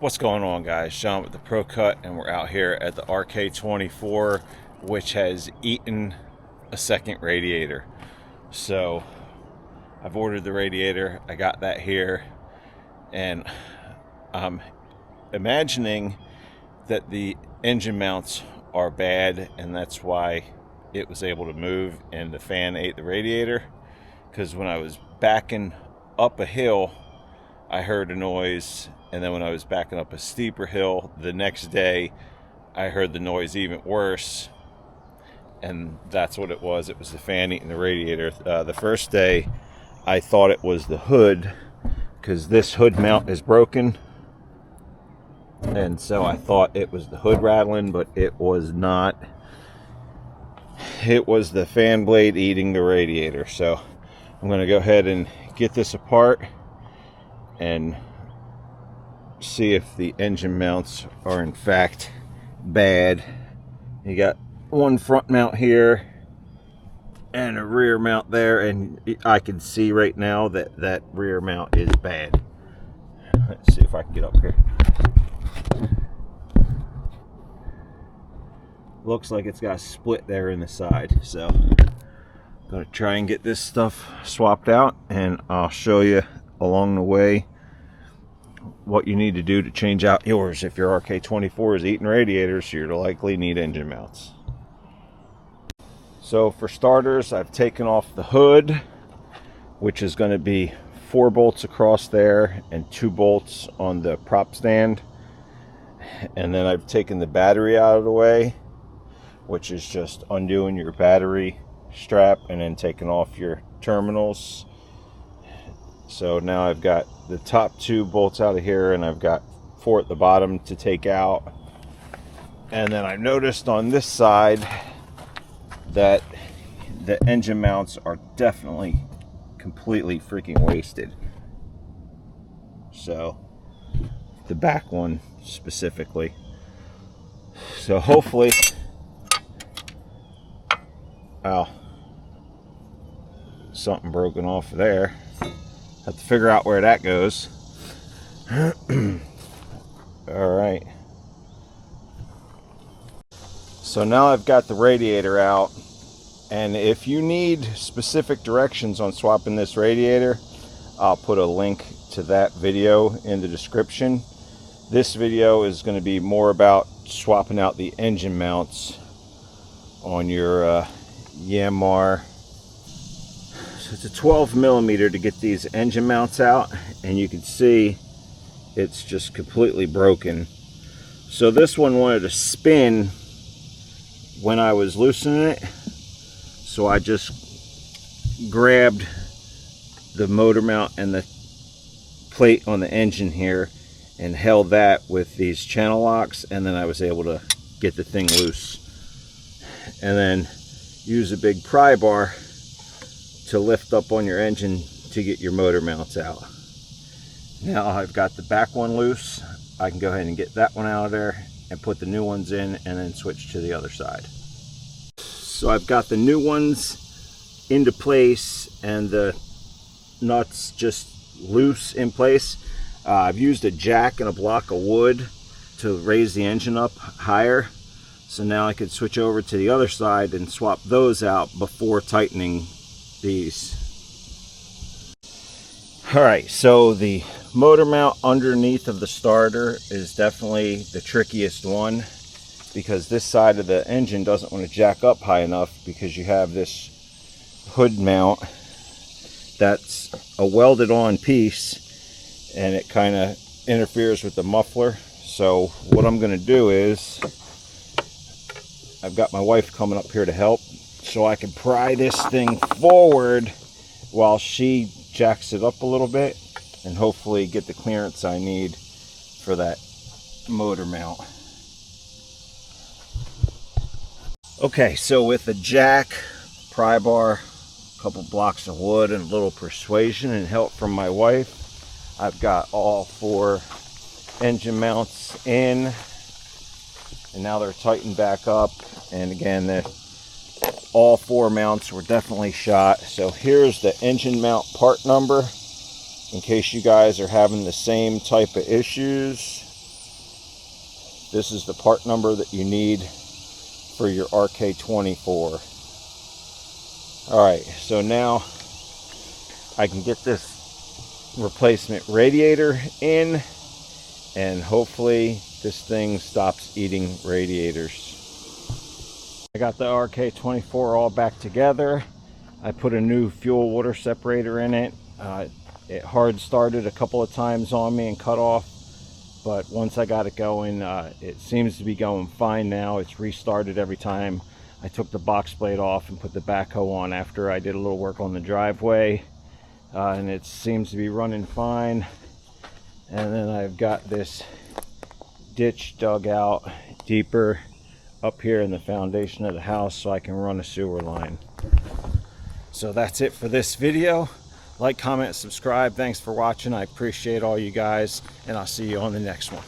What's going on, guys? Sean with the ProCut, and we're out here at the RK24, which has eaten a second radiator. So I've ordered the radiator, I got that here, and I'm imagining that the engine mounts are bad, and that's why it was able to move and the fan ate the radiator. Because when I was backing up a hill, I heard a noise, and then when I was backing up a steeper hill the next day, I heard the noise even worse, and that's what it was. It was the fan eating the radiator. The first day, I thought it was the hood, because this hood mount is broken, and so I thought it was the hood rattling, but it was not. It was the fan blade eating the radiator. So I'm going to go ahead and get this apart and see if the engine mounts are in fact bad. You got one front mount here and a rear mount there, and I can see right now that that rear mount is bad. Let's see if I can get up here. Looks like it's got a split there in the side, so I'm gonna try and get this stuff swapped out, and I'll show you along the way what you need to do to change out yours. If your RK24 is eating radiators, you're likely need engine mounts. So for starters, I've taken off the hood, which is going to be 4 bolts across there and 2 bolts on the prop stand. And then I've taken the battery out of the way, which is just undoing your battery strap and then taking off your terminals. So now I've got the top 2 bolts out of here, and I've got 4 at the bottom to take out. And then I've noticed on this side that the engine mounts are definitely completely freaking wasted. So the back one specifically. So hopefully, something broken off there. Have to figure out where that goes. Alright. So now I've got the radiator out, and if you need specific directions on swapping this radiator, I'll put a link to that video in the description. This video is going to be more about swapping out the engine mounts on your Yanmar. It's a 12 millimeter to get these engine mounts out, and you can see it's just completely broken. So this one wanted to spin when I was loosening it, so I just grabbed the motor mount and the plate on the engine here and held that with these channel locks, and then I was able to get the thing loose. And then use a big pry bar to lift up on your engine to get your motor mounts out. Now I've got the back one loose. I can go ahead and get that one out of there and put the new ones in, and then switch to the other side. So I've got the new ones into place and the nuts just loose in place. I've used a jack and a block of wood to raise the engine up higher. So now I could switch over to the other side and swap those out before tightening these. Alright, so the motor mount underneath of the starter is definitely the trickiest one, because this side of the engine doesn't want to jack up high enough, because you have this hood mount that's a welded on piece, and it kind of interferes with the muffler. So what I'm going to do is, I've got my wife coming up here to help, so I can pry this thing forward while she jacks it up a little bit, and hopefully get the clearance I need for that motor mount. Okay, so with the jack, pry bar, a couple blocks of wood, and a little persuasion and help from my wife, I've got all 4 engine mounts in, and now they're tightened back up. And again, all 4 mounts were definitely shot. So here's the engine mount part number in case you guys are having the same type of issues. this is the part number that you need for your RK24. Alright, so now I can get this replacement radiator in, and hopefully this thing stops eating radiators. I got the RK24 all back together. I put a new fuel water separator in it. It hard started a couple of times on me and cut off, but once I got it going, it seems to be going fine now. It's restarted every time. I took the box blade off and put the backhoe on after I did a little work on the driveway, and it seems to be running fine. And then I've got this ditch dug out deeper up here in the foundation of the house so I can run a sewer line. So that's it for this video. Like, comment, subscribe. Thanks for watching. I appreciate all you guys, and I'll see you on the next one.